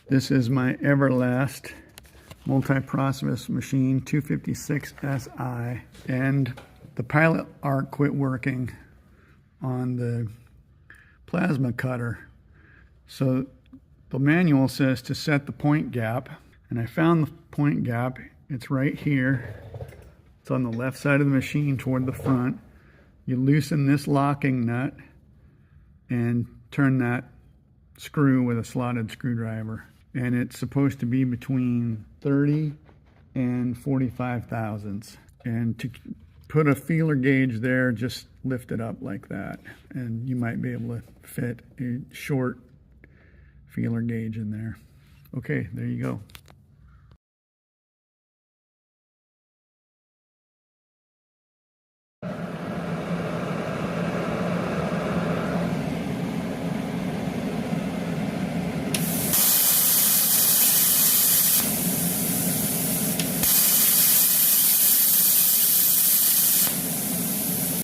This is my Everlast multiprocess machine 256 SI, and the pilot arc quit working on the plasma cutter. So the manual says to set the point gap, and I found the point gap. It's right here. It's on the left side of the machine toward the front. You loosen this locking nut and turn that screw with a slotted screwdriver. And it's supposed to be between 30 and 45 thousandths. And to put a feeler gauge there, just lift it up like that. And you might be able to fit a short feeler gauge in there. Okay, there you go.